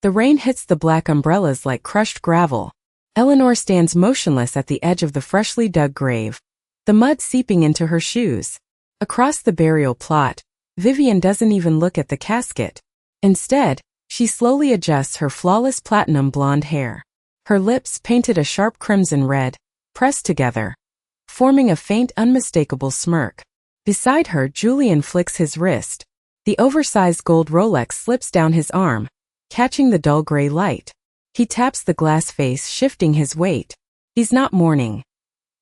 The rain hits the black umbrellas like crushed gravel. Eleanor stands motionless at the edge of the freshly dug grave, the mud seeping into her shoes. Across the burial plot, Vivian doesn't even look at the casket. Instead, she slowly adjusts her flawless platinum blonde hair. Her lips, painted a sharp crimson red, pressed together, forming a faint, unmistakable smirk. Beside her, Julian flicks his wrist. The oversized gold Rolex slips down his arm, catching the dull gray light. He taps the glass face, shifting his weight. He's not mourning.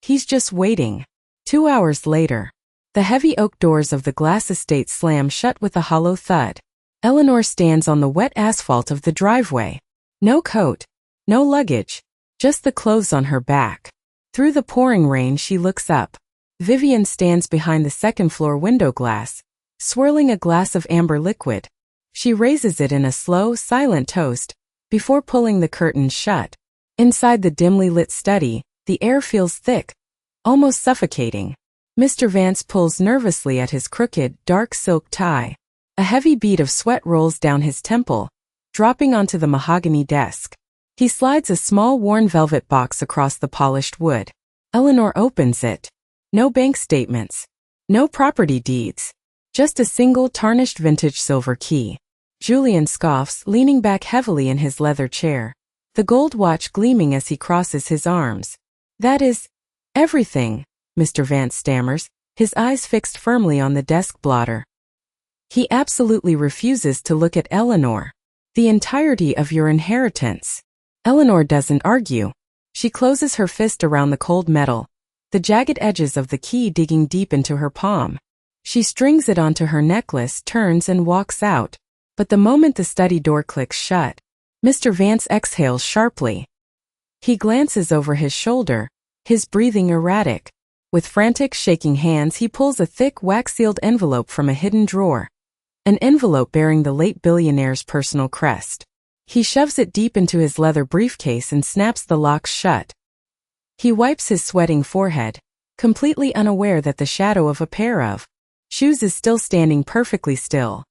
He's just waiting. 2 hours later, the heavy oak doors of the glass estate slam shut with a hollow thud. Eleanor stands on the wet asphalt of the driveway. No coat, no luggage, just the clothes on her back. Through the pouring rain, she looks up. Vivian stands behind the second-floor window glass, swirling a glass of amber liquid. She raises it in a slow, silent toast before pulling the curtains shut. Inside the dimly lit study, the air feels thick, almost suffocating. Mr. Vance pulls nervously at his crooked, dark silk tie. A heavy bead of sweat rolls down his temple, dropping onto the mahogany desk. He slides a small worn velvet box across the polished wood. Eleanor opens it. No bank statements. No property deeds. Just a single tarnished vintage silver key. Julian scoffs, leaning back heavily in his leather chair, the gold watch gleaming as he crosses his arms. That is everything, Mr. Vance stammers, his eyes fixed firmly on the desk blotter. He absolutely refuses to look at Eleanor. The entirety of your inheritance. Eleanor doesn't argue. She closes her fist around the cold metal, the jagged edges of the key digging deep into her palm. She strings it onto her necklace, turns and walks out. But the moment the study door clicks shut, Mr. Vance exhales sharply. He glances over his shoulder, his breathing erratic. With frantic, shaking hands, he pulls a thick, wax-sealed envelope from a hidden drawer. An envelope bearing the late billionaire's personal crest. He shoves it deep into his leather briefcase and snaps the locks shut. He wipes his sweating forehead, completely unaware that the shadow of a pair of shoes is still standing perfectly still,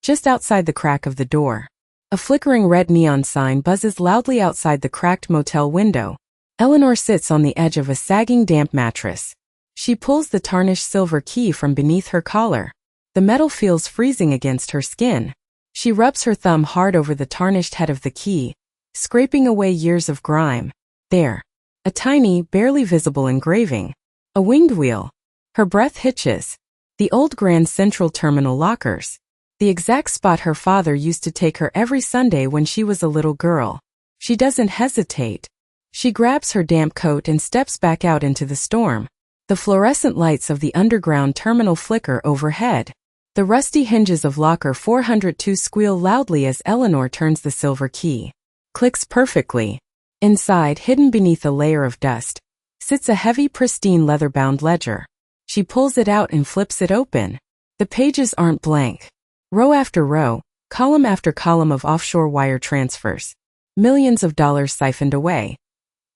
just outside the crack of the door. A flickering red neon sign buzzes loudly outside the cracked motel window. Eleanor sits on the edge of a sagging damp mattress. She pulls the tarnished silver key from beneath her collar. The metal feels freezing against her skin. She rubs her thumb hard over the tarnished head of the key, scraping away years of grime. There. A tiny, barely visible engraving. A winged wheel. Her breath hitches. The old Grand Central Terminal lockers. The exact spot her father used to take her every Sunday when she was a little girl. She doesn't hesitate. She grabs her damp coat and steps back out into the storm. The fluorescent lights of the underground terminal flicker overhead. The rusty hinges of locker 402 squeal loudly as Eleanor turns the silver key. Clicks perfectly. Inside, hidden beneath a layer of dust, sits a heavy, pristine leather-bound ledger. She pulls it out and flips it open. The pages aren't blank. Row after row, column after column of offshore wire transfers. Millions of dollars siphoned away.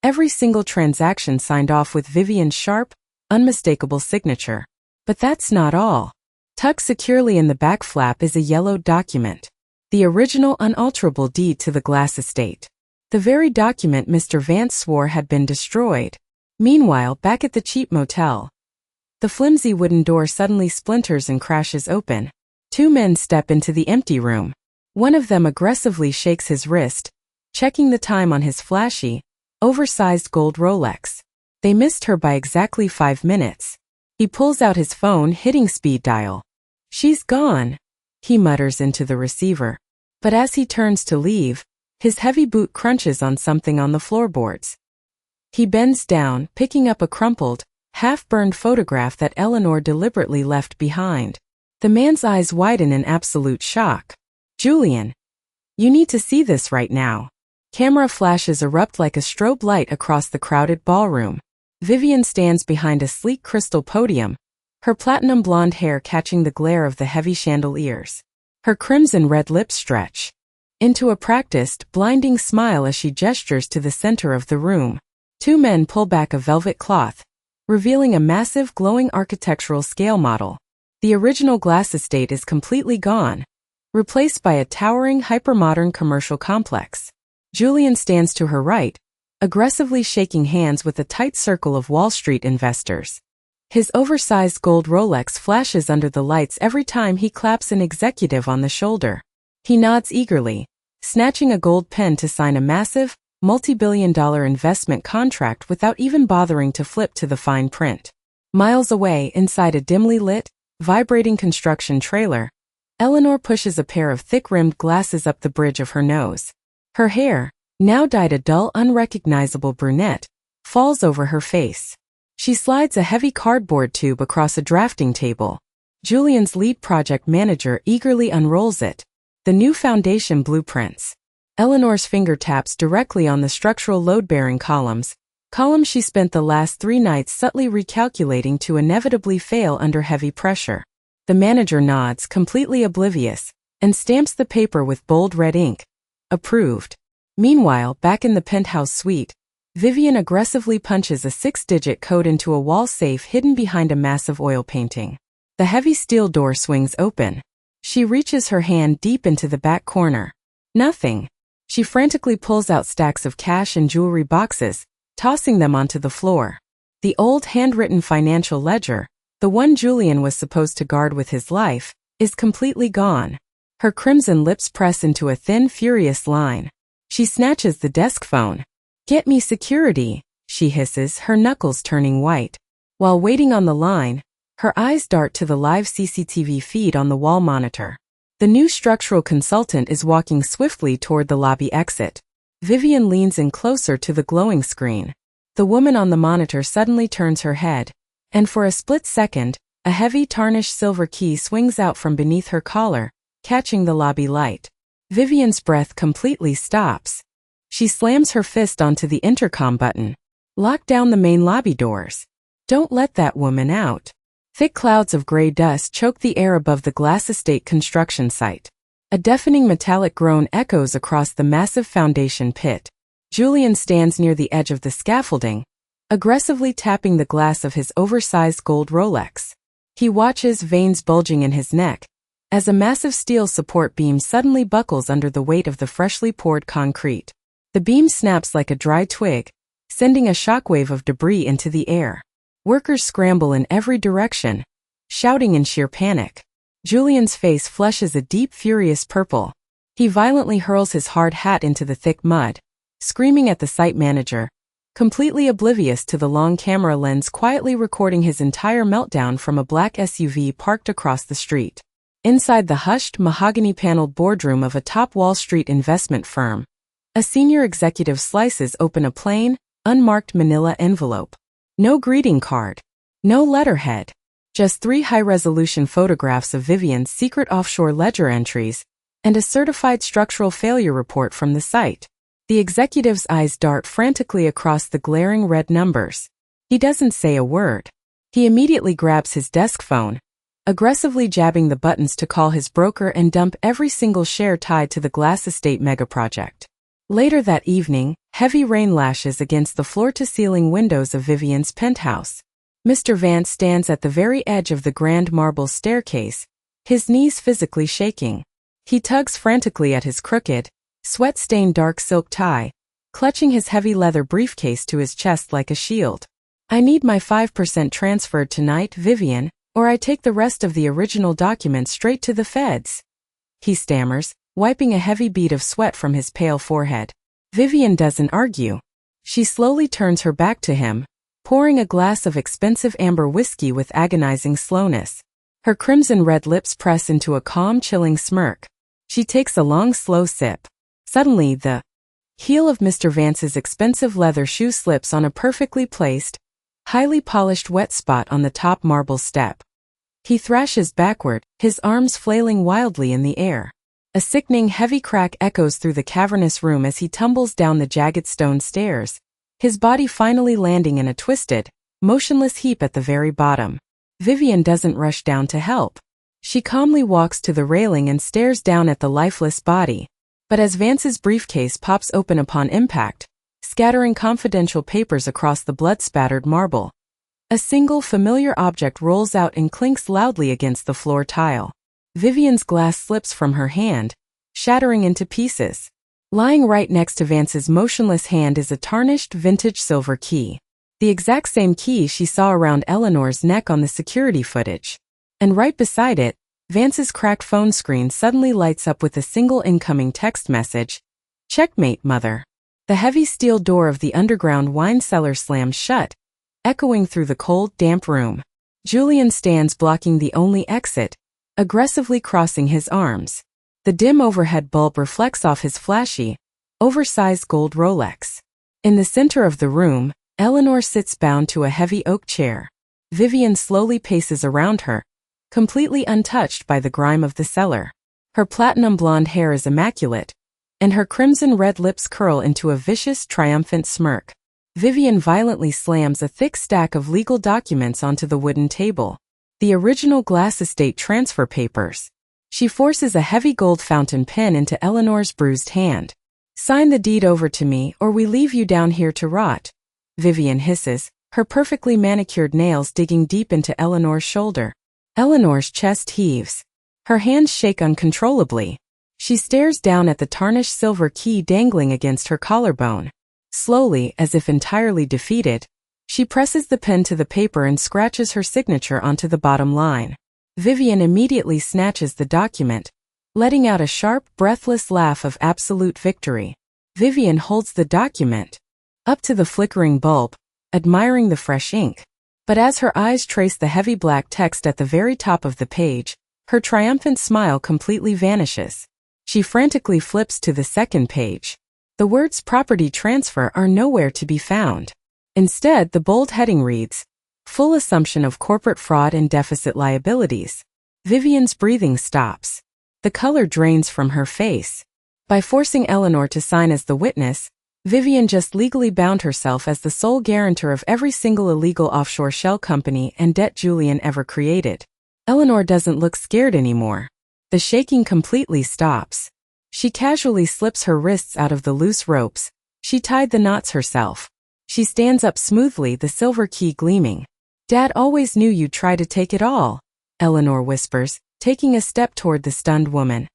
Every single transaction signed off with Vivian's sharp, unmistakable signature. But that's not all. Tucked securely in the back flap is a yellowed document. The original unalterable deed to the glass estate. The very document Mr. Vance swore had been destroyed. Meanwhile, back at the cheap motel, the flimsy wooden door suddenly splinters and crashes open. Two men step into the empty room. One of them aggressively shakes his wrist, checking the time on his flashy, oversized gold Rolex. They missed her by exactly 5 minutes. He pulls out his phone, hitting speed dial. "She's gone," he mutters into the receiver. But as he turns to leave, his heavy boot crunches on something on the floorboards. He bends down, picking up a crumpled, half-burned photograph that Eleanor deliberately left behind. The man's eyes widen in absolute shock. "Julian, you need to see this right now." Camera flashes erupt like a strobe light across the crowded ballroom. Vivian stands behind a sleek crystal podium, her platinum blonde hair catching the glare of the heavy chandeliers. Her crimson-red lips stretch into a practiced, blinding smile as she gestures to the center of the room. Two men pull back a velvet cloth, revealing a massive, glowing architectural scale model. The original glass estate is completely gone, replaced by a towering hypermodern commercial complex. Julian stands to her right, aggressively shaking hands with a tight circle of Wall Street investors. His oversized gold Rolex flashes under the lights every time he claps an executive on the shoulder. He nods eagerly, snatching a gold pen to sign a massive, multi-billion-dollar investment contract without even bothering to flip to the fine print. Miles away, inside a dimly lit, vibrating construction trailer, Eleanor pushes a pair of thick-rimmed glasses up the bridge of her nose. Her hair, now dyed a dull, unrecognizable brunette, falls over her face. She slides a heavy cardboard tube across a drafting table. Julian's lead project manager eagerly unrolls it. The new foundation blueprints. Eleanor's finger taps directly on the structural load-bearing columns she spent the last 3 nights subtly recalculating to inevitably fail under heavy pressure. The manager nods, completely oblivious, and stamps the paper with bold red ink. Approved. Meanwhile, back in the penthouse suite, Vivian aggressively punches a 6-digit code into a wall safe hidden behind a massive oil painting. The heavy steel door swings open. She reaches her hand deep into the back corner. Nothing. She frantically pulls out stacks of cash and jewelry boxes, tossing them onto the floor. The old handwritten financial ledger, the one Julian was supposed to guard with his life, is completely gone. Her crimson lips press into a thin, furious line. She snatches the desk phone. "Get me security," she hisses, her knuckles turning white. While waiting on the line, her eyes dart to the live CCTV feed on the wall monitor. The new structural consultant is walking swiftly toward the lobby exit. Vivian leans in closer to the glowing screen. The woman on the monitor suddenly turns her head, and for a split second, a heavy tarnished silver key swings out from beneath her collar, catching the lobby light. Vivian's breath completely stops. She slams her fist onto the intercom button. "Lock down the main lobby doors. Don't let that woman out." Thick clouds of gray dust choke the air above the Glass Estate construction site. A deafening metallic groan echoes across the massive foundation pit. Julian stands near the edge of the scaffolding, aggressively tapping the glass of his oversized gold Rolex. He watches, veins bulging in his neck, as a massive steel support beam suddenly buckles under the weight of the freshly poured concrete. The beam snaps like a dry twig, sending a shockwave of debris into the air. Workers scramble in every direction, shouting in sheer panic. Julian's face flushes a deep, furious purple. He violently hurls his hard hat into the thick mud, screaming at the site manager, completely oblivious to the long camera lens quietly recording his entire meltdown from a black SUV parked across the street. Inside the hushed, mahogany-paneled boardroom of a top Wall Street investment firm, a senior executive slices open a plain, unmarked manila envelope. No greeting card. No letterhead. Just 3 high-resolution photographs of Vivian's secret offshore ledger entries and a certified structural failure report from the site. The executive's eyes dart frantically across the glaring red numbers. He doesn't say a word. He immediately grabs his desk phone, aggressively jabbing the buttons to call his broker and dump every single share tied to the Glass Estate megaproject. Later that evening, heavy rain lashes against the floor-to-ceiling windows of Vivian's penthouse. Mr. Vance stands at the very edge of the grand marble staircase, his knees physically shaking. He tugs frantically at his crooked, sweat-stained dark silk tie, clutching his heavy leather briefcase to his chest like a shield. "I need my 5% transferred tonight, Vivian, or I take the rest of the original document straight to the feds," he stammers, wiping a heavy bead of sweat from his pale forehead. Vivian doesn't argue. She slowly turns her back to him, pouring a glass of expensive amber whiskey with agonizing slowness. Her crimson-red lips press into a calm, chilling smirk. She takes a long, slow sip. Suddenly, the heel of Mr. Vance's expensive leather shoe slips on a perfectly placed, highly polished wet spot on the top marble step. He thrashes backward, his arms flailing wildly in the air. A sickening, heavy crack echoes through the cavernous room as he tumbles down the jagged stone stairs, his body finally landing in a twisted, motionless heap at the very bottom. Vivian doesn't rush down to help. She calmly walks to the railing and stares down at the lifeless body. But as Vance's briefcase pops open upon impact, scattering confidential papers across the blood-spattered marble, a single familiar object rolls out and clinks loudly against the floor tile. Vivian's glass slips from her hand, shattering into pieces. Lying right next to Vance's motionless hand is a tarnished vintage silver key. The exact same key she saw around Eleanor's neck on the security footage. And right beside it, Vance's cracked phone screen suddenly lights up with a single incoming text message. "Checkmate, mother." The heavy steel door of the underground wine cellar slams shut, echoing through the cold, damp room. Julian stands blocking the only exit, aggressively crossing his arms. The dim overhead bulb reflects off his flashy, oversized gold Rolex. In the center of the room, Eleanor sits bound to a heavy oak chair. Vivian slowly paces around her, completely untouched by the grime of the cellar. Her platinum blonde hair is immaculate, and her crimson-red lips curl into a vicious, triumphant smirk. Vivian violently slams a thick stack of legal documents onto the wooden table. The original Glass estate transfer papers. She forces a heavy gold fountain pen into Eleanor's bruised hand. "Sign the deed over to me, or we leave you down here to rot," Vivian hisses, her perfectly manicured nails digging deep into Eleanor's shoulder. Eleanor's chest heaves. Her hands shake uncontrollably. She stares down at the tarnished silver key dangling against her collarbone. Slowly, as if entirely defeated, she presses the pen to the paper and scratches her signature onto the bottom line. Vivian immediately snatches the document, letting out a sharp, breathless laugh of absolute victory. Vivian holds the document up to the flickering bulb, admiring the fresh ink. But as her eyes trace the heavy black text at the very top of the page, her triumphant smile completely vanishes. She frantically flips to the second page. The words property transfer are nowhere to be found. Instead, the bold heading reads, "Full assumption of corporate fraud and deficit liabilities." Vivian's breathing stops. The color drains from her face. By forcing Eleanor to sign as the witness, Vivian just legally bound herself as the sole guarantor of every single illegal offshore shell company and debt Julian ever created. Eleanor doesn't look scared anymore. The shaking completely stops. She casually slips her wrists out of the loose ropes. She tied the knots herself. She stands up smoothly, the silver key gleaming. "Dad always knew you'd try to take it all," Eleanor whispers, taking a step toward the stunned woman.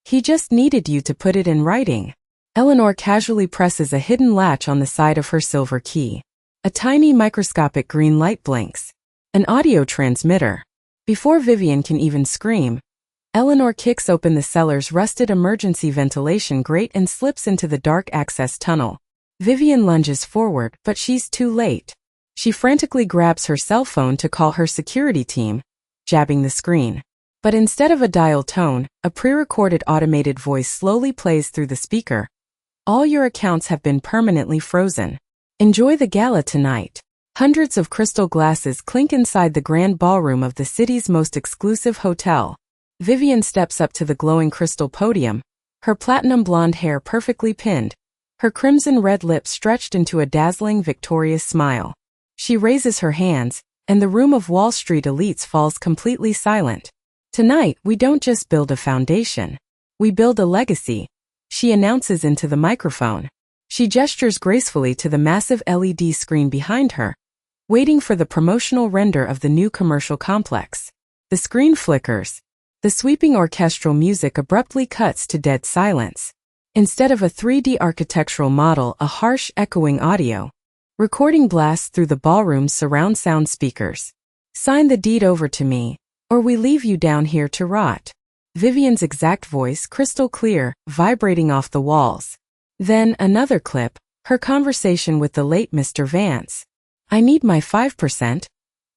"He just needed you to put it in writing." Eleanor casually presses a hidden latch on the side of her silver key. A tiny microscopic green light blinks. An audio transmitter. Before Vivian can even scream, Eleanor kicks open the cellar's rusted emergency ventilation grate and slips into the dark access tunnel. Vivian lunges forward, but she's too late. She frantically grabs her cell phone to call her security team, jabbing the screen. But instead of a dial tone, a pre-recorded automated voice slowly plays through the speaker. "All your accounts have been permanently frozen. Enjoy the gala tonight." Hundreds of crystal glasses clink inside the grand ballroom of the city's most exclusive hotel. Vivian steps up to the glowing crystal podium, her platinum blonde hair perfectly pinned, her crimson red lips stretched into a dazzling, victorious smile. She raises her hands, and the room of Wall Street elites falls completely silent. "Tonight, we don't just build a foundation. We build a legacy," she announces into the microphone. She gestures gracefully to the massive LED screen behind her, waiting for the promotional render of the new commercial complex. The screen flickers. The sweeping orchestral music abruptly cuts to dead silence. Instead of a 3D architectural model, a harsh, echoing audio recording blasts through the ballroom's surround sound speakers. "Sign the deed over to me, or we leave you down here to rot." Vivian's exact voice, crystal clear, vibrating off the walls. Then another clip, her conversation with the late Mr. Vance. "I need my 5%,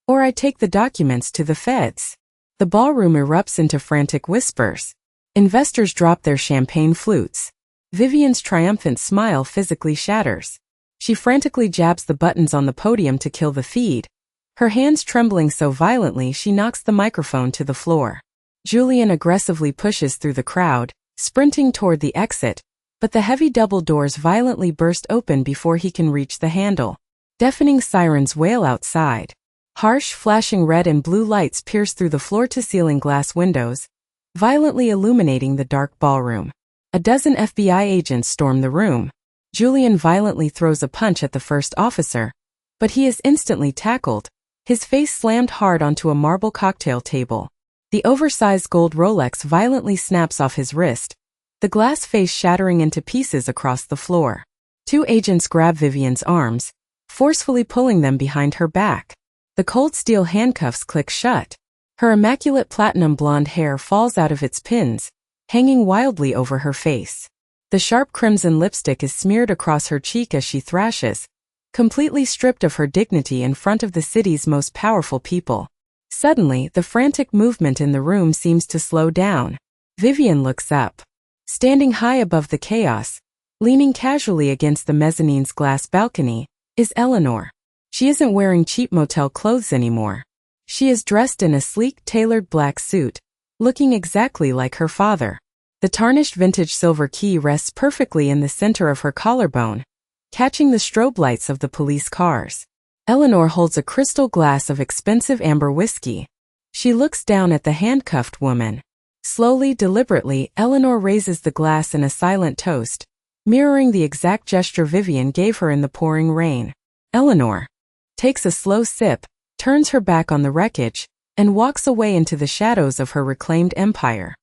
or I take the documents to the feds." The ballroom erupts into frantic whispers. Investors drop their champagne flutes. Vivian's triumphant smile physically shatters. She frantically jabs the buttons on the podium to kill the feed, her hands trembling so violently she knocks the microphone to the floor. Julian aggressively pushes through the crowd, sprinting toward the exit, but the heavy double doors violently burst open before he can reach the handle. Deafening sirens wail outside. Harsh, flashing red and blue lights pierce through the floor-to-ceiling glass windows, violently illuminating the dark ballroom. A dozen FBI agents storm the room. Julian violently throws a punch at the first officer, but he is instantly tackled, his face slammed hard onto a marble cocktail table. The oversized gold Rolex violently snaps off his wrist, the glass face shattering into pieces across the floor. Two agents grab Vivian's arms, forcefully pulling them behind her back. The cold steel handcuffs click shut. Her immaculate platinum blonde hair falls out of its pins, hanging wildly over her face. The sharp crimson lipstick is smeared across her cheek as she thrashes, completely stripped of her dignity in front of the city's most powerful people. Suddenly, the frantic movement in the room seems to slow down. Vivian looks up. Standing high above the chaos, leaning casually against the mezzanine's glass balcony, is Eleanor. She isn't wearing cheap motel clothes anymore. She is dressed in a sleek, tailored black suit, looking exactly like her father. The tarnished vintage silver key rests perfectly in the center of her collarbone, catching the strobe lights of the police cars. Eleanor holds a crystal glass of expensive amber whiskey. She looks down at the handcuffed woman. Slowly, deliberately, Eleanor raises the glass in a silent toast, mirroring the exact gesture Vivian gave her in the pouring rain. Eleanor takes a slow sip, turns her back on the wreckage, and walks away into the shadows of her reclaimed empire.